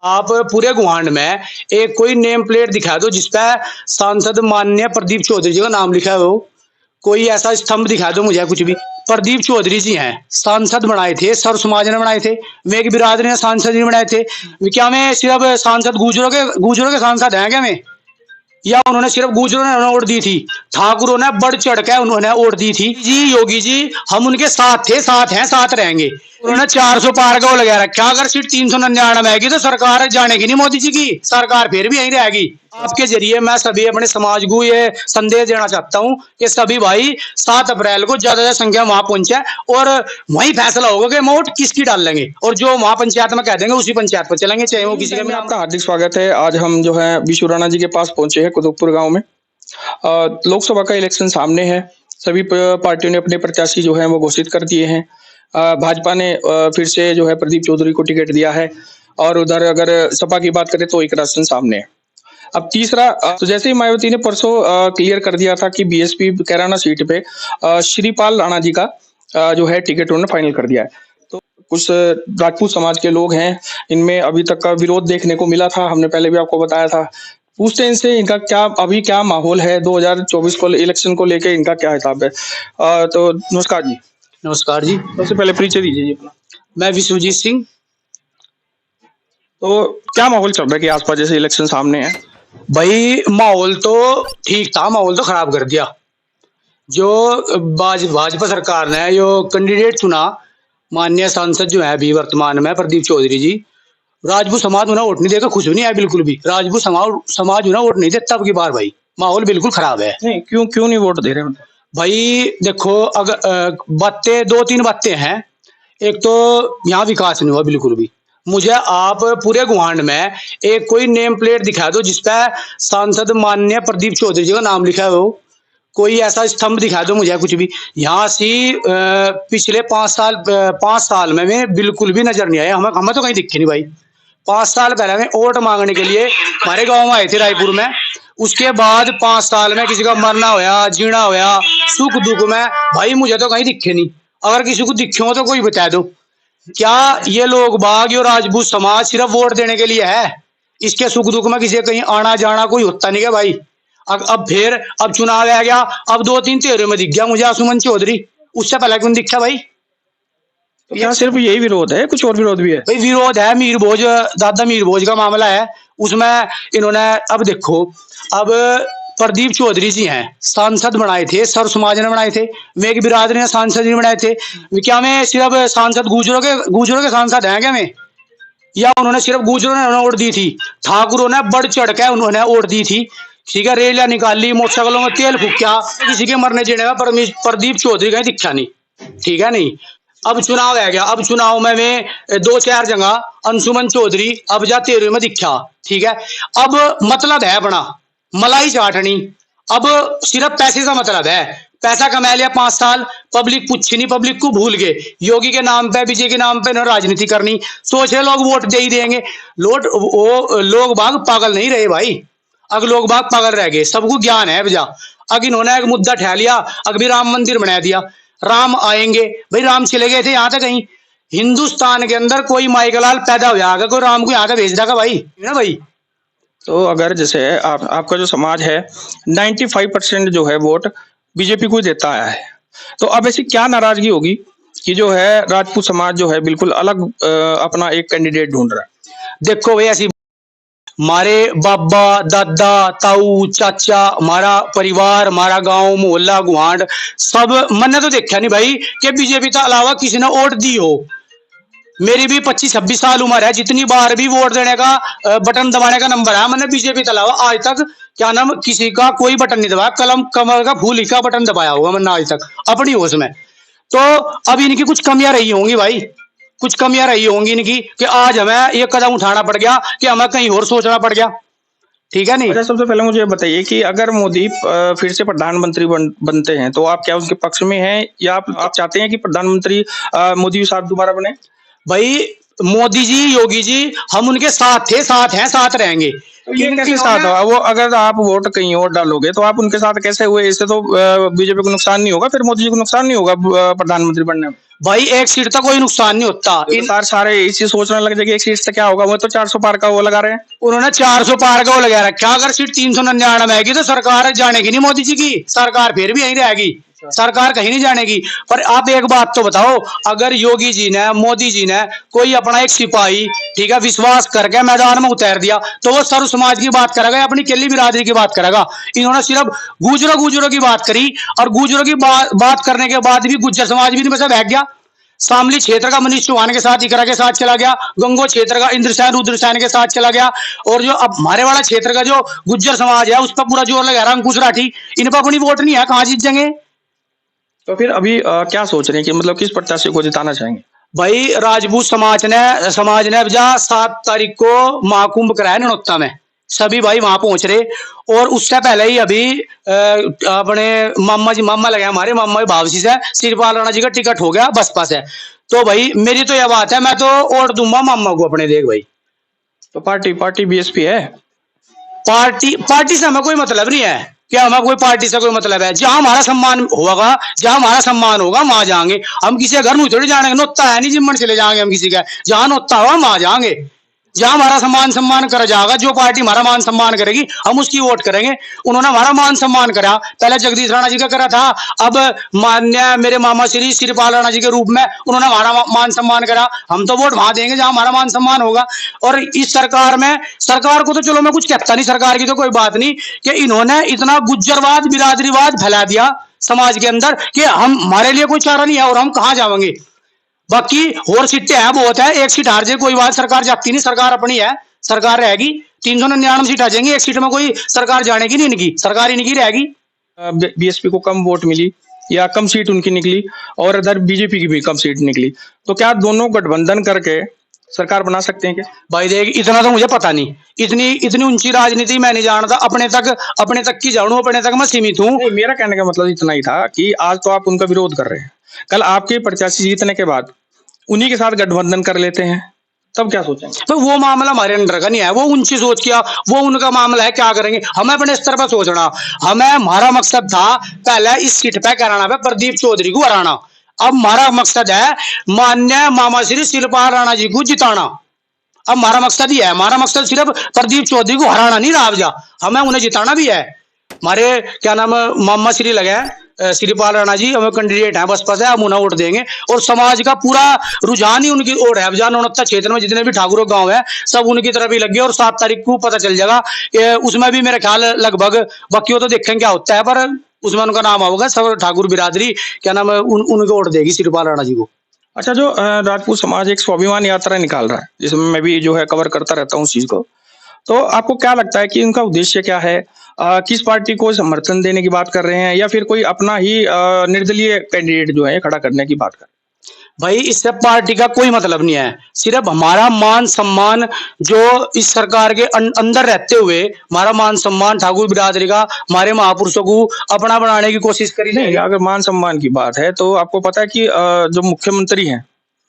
आप पूरे गुहांड में एक कोई नेम प्लेट दिखा दो जिसपे सांसद माननीय प्रदीप चौधरी जी का नाम लिखा है। हो कोई ऐसा स्तंभ दिखा दो मुझे, कुछ भी। प्रदीप चौधरी जी हैं, सांसद बनाए थे, सर्व समाज ने बनाए थे, मेघ बिरादरी ने सांसद नहीं बनाए थे। क्या मैं सिर्फ सांसद गुजरों के सांसद हैं क्या मैं? या उन्होंने सिर्फ गुजरों ने वोट दी थी? ठाकुरों ने बढ़ चढ़ के उन्होंने वोट दी थी जी। योगी जी हम उनके साथ थे, साथ हैं, साथ रहेंगे। उन्होंने 400 पार का वो लगा रखा। अगर सीट 399 आएगी तो सरकार जानेगी नहीं मोदी जी की, सरकार फिर भी यहीं रहेगी। आपके जरिए मैं सभी अपने समाज को ये संदेश देना चाहता हूँ कि सभी भाई 7 अप्रैल को ज्यादा संख्या वहां पहुंचे और वहीं फैसला होगा कि वोट किसकी डाल लेंगे, और जो वहां पंचायत में कह देंगे उसी पंचायत पर चलेंगे, चाहे वो किसी का। आपका हार्दिक स्वागत है। आज हम जो है विशु राणा जी के पास पहुंचे हैं कुतुबपुर गांव में। लोकसभा का इलेक्शन सामने है। सभी पार्टियों ने अपने प्रत्याशी जो है वो घोषित कर दिए हैं। भाजपा ने फिर से जो है प्रदीप चौधरी को टिकट दिया है, और उधर अगर सपा की बात करें तो एक राशन सामने है। अब तीसरा, तो जैसे ही मायावती ने परसों क्लियर कर दिया था कि बीएसपी कैराना सीट पे श्रीपाल राणा जी का जो है टिकट उन्होंने फाइनल कर दिया है। तो कुछ राजपूत समाज के लोग हैं, इनमें अभी तक का विरोध देखने को मिला था, हमने पहले भी आपको बताया था। पूछते हैं इनसे इनका क्या माहौल है, 2024 को इलेक्शन को लेके इनका क्या हिसाब है। तो नमस्कार जी। नमस्कार जी। सबसे पहले परिचय दीजिए जी अपना। मैं विश्वजीत सिंह। तो क्या माहौल चल रहा है कि आसपास जैसे इलेक्शन सामने है? भाई माहौल तो ठीक था, माहौल तो खराब कर दिया। जो भाजपा सरकार ने जो कैंडिडेट चुना, माननीय सांसद जो है अभी वर्तमान में प्रदीप चौधरी जी, राजपूत समाज उन्हें वोट नहीं देगा, खुश भी नहीं है बिल्कुल भी। राजपूत समाज उन्हें वोट नहीं देता अब की बार। भाई माहौल बिल्कुल खराब है। नहीं, क्यों नहीं वोट दे रहे? भाई देखो, अगर बातें 2-3 बातें हैं। एक तो यहाँ विकास नहीं हुआ बिल्कुल भी। मुझे आप पूरे गुहांड में एक कोई नेम प्लेट दिखा दो जिसपे सांसद माननीय प्रदीप चौधरी जी का नाम लिखा है। हो कोई ऐसा स्तंभ दिखा दो मुझे, कुछ भी। यहाँ से पिछले 5 साल में बिल्कुल भी नजर नहीं आया। हमें तो कहीं दिखे नहीं भाई। 5 साल पहले में वोट मांगने के लिए हमारे गांव में आए थे रायपुर में। उसके बाद 5 साल में किसी का मरना होया, जीना होया, सुख दुख में भाई मुझे तो कहीं दिखे नहीं। अगर किसी को दिखे हो तो कोई बता दो। क्या ये लोग बाग और राजपूत समाज सिर्फ वोट देने के लिए है? इसके सुख दुख में किसी कहीं आना जाना कोई होता नहीं है भाई। अब चुनाव आ गया, अब 2-3 चेहरे में दिख गया मुझे आसुमन चौधरी। उससे पहले क्यों दिखा भाई? तो क्या सिर्फ यही विरोध है, कुछ और विरोध भी है? भाई विरोध है, मीर भोज, दादा मीर भोज का मामला है। उसमें इन्होंने, अब देखो, अब प्रदीप चौधरी जी हैं, सांसद बनाए थे, सर्व समाज ने बनाए थे, मेघ बिरादरी ने सांसद नहीं बनाए थे। क्या मैं सिर्फ सांसद गुजरों के सांसद हैं क्या मैं? या उन्होंने सिर्फ गुजरों ने वोट दी थी? ठाकुरों ने बढ़ चढ़ के उन्होंने वोट दी थी। ठीक है, रैलियां निकाली, मोटरसाइकिलों में तेल फूका, किसी के मरने जीने में प्रदीप चौधरी का दिखा नहीं। ठीक है नहीं। अब चुनाव आ गया, अब चुनाव में 2-4 जगह अंशुमन चौधरी अब जा 13 में दिखा। ठीक है, अब मतलब है अपना मलाई चाटनी। अब सिर्फ पैसे का मतलब है। पैसा कमा लिया 5 साल, पब्लिक पूछी नहीं, पब्लिक को भूल गए। योगी के नाम पे, विजय के नाम पे इन्होंने राजनीति करनी, सोच रहे लोग वोट दे ही देंगे। लोग बाग पागल नहीं रहे भाई। अगर लोग बाग पागल रह गए, सबको ज्ञान है बजा। अगर इन्होंने एक मुद्दा ठहरा लिया, अगर भी राम मंदिर बना दिया, राम आएंगे भाई। राम चले गए थे यहाँ तक, कहीं हिंदुस्तान के अंदर कोई माइकलाल पैदा हो जाएगा, कोई राम को यहाँ तक भेज देगा भाई, ना भाई। तो अगर जैसे आपका जो समाज है 95% जो है वोट बीजेपी को देता आया है, तो अब ऐसी क्या नाराजगी होगी कि जो है राजपूत समाज जो है बिल्कुल अलग अपना एक कैंडिडेट ढूंढ रहा है? देखो भाई, ऐसी हमारे बाबा दादा ताऊ चाचा, हमारा परिवार, हमारा गांव मोहल्ला गुहांड सब मैंने तो देखा नहीं भाई कि बीजेपी के अलावा किसी ने वोट दी हो। मेरी भी 25-26 साल उम्र है, जितनी बार भी वोट देने का बटन दबाने का नंबर है, मैंने बीजेपी के अलावा आज तक क्या नाम किसी का कोई बटन नहीं दबाया। कमल का फूल का बटन दबाया होगा मैंने आज तक अपनी होश में। तो अब इनकी कुछ कमियां रही होंगी भाई, कुछ कमियां रही होंगी इनकी कि आज हमें ये कदम उठाना पड़ गया, कि हमें कहीं और सोचना पड़ गया। ठीक है नहीं। अच्छा, सबसे पहले मुझे बताइए कि अगर मोदी फिर से प्रधानमंत्री बनते हैं तो आप क्या उनके पक्ष में हैं, या आप चाहते हैं कि प्रधानमंत्री मोदी साहब दोबारा बने? भाई मोदी जी, योगी जी हम उनके साथ थे, साथ हैं, साथ रहेंगे। तो ये कैसे साथ हुआ? वो अगर आप वोट कहीं और डालोगे तो आप उनके साथ कैसे हुए? इससे तो बीजेपी को नुकसान नहीं होगा, फिर मोदी जी को नुकसान नहीं होगा प्रधानमंत्री बनने में? भाई एक सीट तक कोई नुकसान नहीं होता। सारे इसी सोचने लग जाएंगे एक सीट से क्या होगा, वो तो 400 पार का वो लगा रहे हैं। उन्होंने 400 पार का वो लगा रखा। अगर सीट 399 आएगी तो सरकार जानेगी नहीं मोदी जी की, सरकार फिर भी यहीं रहेगी, सरकार कहीं नहीं जानेगी। पर आप एक बात तो बताओ, अगर योगी जी ने, मोदी जी ने कोई अपना एक सिपाही, ठीक है, विश्वास करके मैदान में उतार दिया तो वो सर्व समाज की बात करेगा, अपनी केली बिरादरी की बात करेगा। इन्होंने सिर्फ गुजरों की बात करी, और गुजरों की बात करने के बाद भी गुज्जर समाज भी नहीं बह गया। शामली क्षेत्र का मनीष चौहान के साथ, इकरा के साथ चला गया। गंगो क्षेत्र का इंद्रसेन रुद्रसेन के साथ चला गया। और जो अब हमारे वाला क्षेत्र का जो गुज्जर समाज है उस पर पूरा जोर लगा रहा है अंकुश राठी। इन पर अपनी वोट नहीं है, कहां जीत जाएंगे? तो फिर अभी क्या सोच रहे हैं कि मतलब किस प्रत्याशी को जिताना चाहेंगे? भाई राजपूत समाज ने जहाँ 7 तारीख को महाकुंभ कराया ननौत्ता में, सभी भाई वहां पहुंच रहे। और उससे पहले ही अभी अपने मामा लगे, हमारे मामा भावसी से शिवपाल राणा जी का टिकट हो गया बसपा से। तो भाई मेरी तो यह बात है, मैं तो वोट दूंगा मामा को अपने। देख भाई, तो पार्टी बीएसपी है। पार्टी से हमें कोई मतलब नहीं है, क्या हमें कोई पार्टी से कोई मतलब है? जहां हमारा सम्मान होगा, वहां जाएंगे हम। किसी के घर में थोड़ी जाएंगे, नोता है नहीं जिम्मन चले जाएंगे हम किसी का। जहां नोता होगा वहां जाएंगे, जहां हमारा सम्मान करा जाएगा, जो पार्टी हमारा मान सम्मान करेगी हम उसकी वोट करेंगे। उन्होंने हमारा मान सम्मान करा, पहले जगदीश राणा जी का करा था, अब मान्य मेरे मामा श्री शिवपाल राणा जी के रूप में उन्होंने हमारा मान सम्मान करा। हम तो वोट वहां देंगे जहां हमारा मान सम्मान होगा। और इस सरकार को तो चलो मैं कुछ कहता नहीं, सरकार की तो कोई बात नहीं, कि इन्होंने इतना गुज्जरवाद बिरादरीवाद फैला दिया समाज के अंदर कि हमारे लिए कोई चारा नहीं है और हम कहां जाएंगे। बाकी और सीटें हैं बहुत है, एक सीट हार जाए कोई बात, सरकार जाती नहीं, सरकार अपनी है, सरकार रहेगी। 399 सीट आ जाएंगी, एक सीट में कोई सरकार जानेगी नहीं, इनकी सरकार इनकी रहेगी। बीएसपी को कम वोट मिली या कम सीट उनकी निकली, और इधर बीजेपी की भी कम सीट निकली, तो क्या दोनों गठबंधन करके सरकार बना सकते हैं क्या? भाई देख, इतना तो मुझे पता नहीं, इतनी ऊंची राजनीति मैं नहीं जानता, अपने तक की जानू, अपने तक मैं सीमित हूँ। मेरा कहने का मतलब इतना ही था कि आज तो आप उनका विरोध कर रहे हैं, कल आपके प्रत्याशी जीतने के बाद उन्हीं के साथ गठबंधन कर लेते हैं, तब क्या सोचेंगे? तो वो मामला हमारे अंडर का नहीं है, वो ऊंची सोच किया, वो उनका मामला है, क्या करेंगे। हमें अपने स्तर पर सोचना, हमारा मकसद था पहले इस सीट पे कराना पे प्रदीप चौधरी को हराना। अब हमारा मकसद है मान्य मामा श्री शिवपाल राणा जी को जिताना। अब हमारा मकसद ही है, हमारा मकसद सिर्फ प्रदीप चौधरी को हराना नहीं रहा, हमें उन्हें जिताना भी है। हमारे क्या नाम मामा श्री लगे शिवपाल राणा जी, हमें कैंडिडेट हैं बसपा से, हम उन्हें वोट देंगे। और समाज का पूरा रुझान ही उनकी ओर है। अब जहाँ नौनत्ता क्षेत्र में जितने भी ठाकुरों गांव है सब उनकी तरफ ही लगे, और 7 तारीख को पता चल जाएगा कि उसमें भी मेरे ख्याल लगभग, बाकी तो देखेंगे क्या होता है, पर उसमें उनका नाम होगा, सब ठाकुर बिरादरी क्या नाम है उनको वोट देगी शिवपाल राणा जी को। अच्छा, जो राजपूत समाज एक स्वाभिमान यात्रा निकाल रहा है, जिसमें मैं भी जो है कवर करता रहता हूँ उस चीज को, तो आपको क्या लगता है कि उनका उद्देश्य क्या है? किस पार्टी को समर्थन देने की बात कर रहे हैं, या फिर कोई अपना ही निर्दलीय कैंडिडेट जो है खड़ा करने की बात कर रहे हैं? भाई इससे पार्टी का कोई मतलब नहीं है, सिर्फ हमारा मान सम्मान जो इस सरकार के अंदर रहते हुए हमारा मान सम्मान ठाकुर बिरादरी का, हमारे महापुरुषों को अपना बनाने की कोशिश करी। नहीं, अगर मान सम्मान की बात है तो आपको पता है कि जो मुख्यमंत्री हैं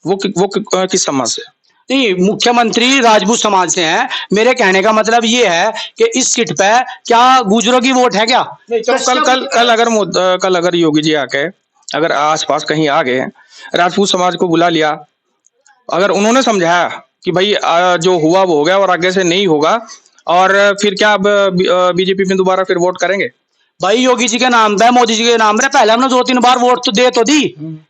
वो किस समाज से? नहीं, मुख्यमंत्री राजपूत समाज से हैं। मेरे कहने का मतलब ये है कि इस सीट पे क्या गुजरों की वोट है क्या? तो कल अगर योगी जी आके अगर आसपास कहीं आ गए, राजपूत समाज को बुला लिया, अगर उन्होंने समझाया कि भाई जो हुआ वो हो गया और आगे से नहीं होगा, और फिर क्या अब बीजेपी में दोबारा फिर वोट करेंगे? भाई योगी जी के नाम पे, मोदी जी के नाम पे पहले हमने 2-3 बार वोट तो दी,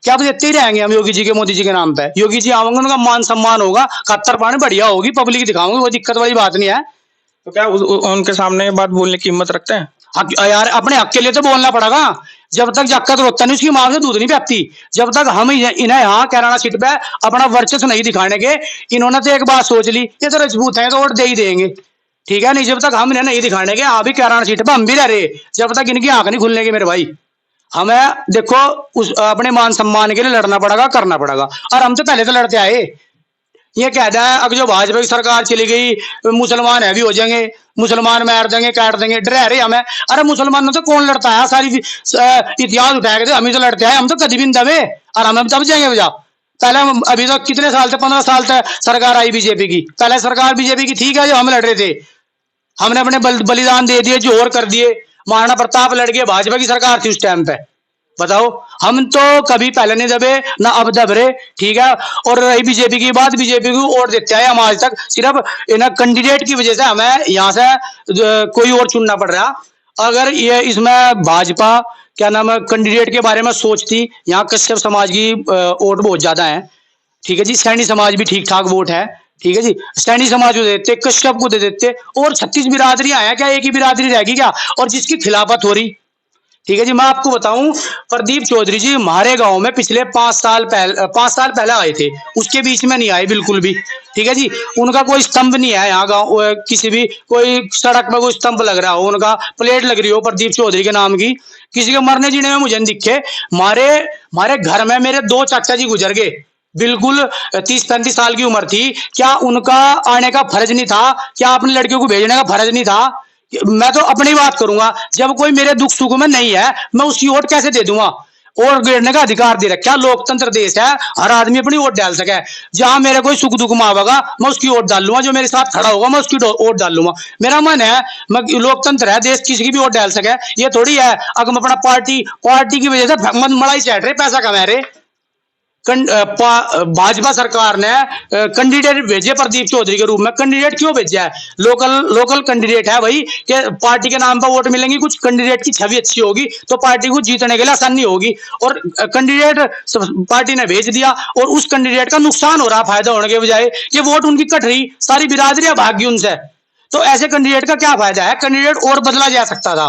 क्या अब देते ही रहेंगे हम योगी जी के, मोदी जी के नाम पे? योगी जी आएंगे, उनका मान सम्मान होगा, खत्तर पानी बढ़िया होगी, पब्लिक दिखाओगे, वो दिक्कत वाली बात नहीं है। तो क्या उनके सामने बात बोलने की हिम्मत रखते हैं? यार अपने हक के लिए तो बोलना पड़ेगा। जब तक जक्कत रोकता नहीं उसकी मां से दूध नहीं प्याती। जब तक हम इन्हें यहाँ कैराना सीट पे अपना वर्चस्व नहीं दिखाने के, इन्होंने तो एक बात सोच ली, ये तो राजपूत है तो वोट दे ही देंगे, ठीक है। नहीं, जब तक हम इन्हें नहीं दिखाने के, हाँ भी कैराना सीट पे हम भी रह रहे, जब तक इनकी आंख नहीं खुलने की मेरे भाई, हमें देखो उस अपने मान सम्मान के लिए लड़ना पड़ेगा, करना पड़ेगा। और हम तो पहले तो लड़ते आए। ये कहता है अगर जो भाजपा की सरकार चली गई मुसलमान है भी हो जाएंगे, मुसलमान मार देंगे, काट देंगे, डर रहे हमें। अरे मुसलमानों से कौन लड़ता है? सारी इतिहास उठाएंगे, हम ही तो लड़ते हैं, हम तो कभी भी दबे और हम दब जाएंगे बजा। पहले अभी तो कितने साल से 15 साल तक सरकार आई बीजेपी की, पहले सरकार बीजेपी की ठीक है जो हम लड़ रहे थे, हमने अपने बलिदान दे दिए, जोहर कर दिए। महाराणा प्रताप लड़ गए, भाजपा की सरकार थी उस टाइम पे। बताओ, हम तो कभी पहले नहीं दबे ना अब दब रहे, ठीक है। और रही बीजेपी की बात, बीजेपी को वोट देते आए हम आज तक, सिर्फ इन कैंडिडेट की वजह से हमें यहाँ से कोई और चुनना पड़ रहा। अगर ये इसमें भाजपा क्या नाम है कैंडिडेट के बारे में सोचती, यहाँ कश्यप समाज की वोट बहुत ज्यादा है, ठीक है जी। सैनी समाज भी ठीक ठाक वोट है, ठीक है जी। सैनी समाज को दे देते, कश्यप को दे देते, और 36 बिरादरियां हैं क्या, एक ही बिरादरी रहेगी क्या? और जिसकी खिलाफत हो रही, ठीक है जी। मैं आपको बताऊं, प्रदीप चौधरी जी हमारे गांव में पिछले 5 साल पहले आए थे, उसके बीच में नहीं आए बिल्कुल भी, ठीक है जी। उनका कोई स्तंभ नहीं है यहाँ गांव, किसी भी कोई सड़क में कोई स्तंभ लग रहा हो, उनका प्लेट लग रही हो प्रदीप चौधरी के नाम की, किसी के मरने जीने में मुझे नहीं दिखे। हमारे घर में मेरे 2 चाचा जी गुजर गए, बिल्कुल 30-35 साल की उम्र थी। क्या उनका आने का फर्ज नहीं था? क्या अपने लड़कियों को भेजने का फर्ज नहीं था? मैं तो अपनी बात करूंगा, जब कोई मेरे दुख सुख में नहीं है, मैं उसकी वोट कैसे दे दूंगा? वोट गिरने का अधिकार दे रखा, लोकतंत्र देश है, हर आदमी अपनी वोट डाल सके। जहां मेरे कोई सुख दुख में आवेगा, मैं उसकी वोट डाल लूंगा, जो मेरे साथ खड़ा होगा मैं उसकी वोट डाल लूंगा। मेरा मन है, मैं लोकतंत्र है, देश किसी की भी वोट डाल सके। ये थोड़ी है अगर हम अपना पार्टी की वजह से मलाई चाट रहे, पैसा कमा रहे। भाजपा सरकार ने कैंडिडेट भेजे प्रदीप चौधरी के रूप में। कैंडिडेट क्यों भेजा है? लोकल कैंडिडेट है भाई, कि पार्टी के नाम पर वोट मिलेंगी, कुछ कैंडिडेट की छवि अच्छी होगी तो पार्टी को जीतने के लिए आसानी होगी। और कैंडिडेट पार्टी ने भेज दिया, और उस कैंडिडेट का नुकसान हो रहा फायदा होने के बजाय, कि वोट उनकी कट रही, सारी बिरादरियां भाग गई उनसे। तो ऐसे कैंडिडेट का क्या फायदा है? कैंडिडेट और बदला जा सकता था,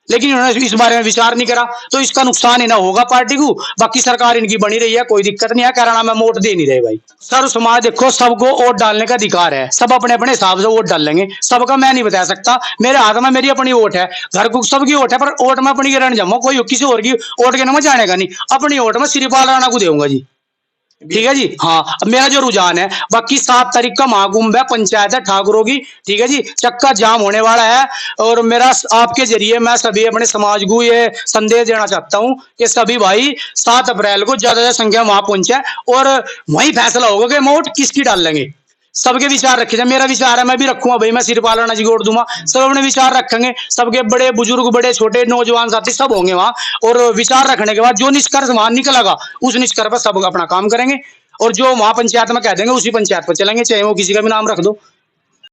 लेकिन इन्होंने इस बारे में विचार नहीं करा, तो इसका नुकसान ही ना होगा पार्टी को। बाकी सरकार इनकी बनी रही है, कोई दिक्कत नहीं है, कहना में वोट दे नहीं रहे भाई। सर्व समाज देखो, सबको वोट डालने का अधिकार है, सब अपने अपने हिसाब से वोट डाल लेंगे, सबका मैं नहीं बता सकता। मेरे हाथ में मेरी अपनी वोट है, घर को सबकी वोट है, पर वोट में अपनी गिरण जमा, कोई किसी और की वोट के नाम जाने का नहीं। अपनी वोट में श्रीपाल राणा को दूंगा जी, ठीक है जी। हाँ, अब मेरा जो रुझान है, बाकी 7 तारीख का महाकुंभ है, पंचायत है ठाकुरों की, ठीक है जी। चक्का जाम होने वाला है, और मेरा आपके जरिए मैं सभी अपने समाज को ये संदेश देना चाहता हूं कि सभी भाई 7 अप्रैल को ज्यादा संख्या वहां पहुंचे, और वहीं फैसला होगा कि हम वोट किसकी डाल लेंगे। सबके विचार रखे जाए, मेरा विचार है मैं भी रखूंगा भाई, मैं श्रीपाल राणा जी को वोट दूंगा, सब अपने विचार रखेंगे, सबके बड़े बुजुर्ग, बड़े छोटे, नौजवान साथी सब होंगे वहां। और विचार रखने के बाद जो निष्कर्ष वहां निकलेगा, उस निष्कर्ष पर सब अपना काम करेंगे, और जो वहां पंचायत में कह देंगे उसी पंचायत पर चलेंगे, चाहे वो किसी का भी नाम रख दो।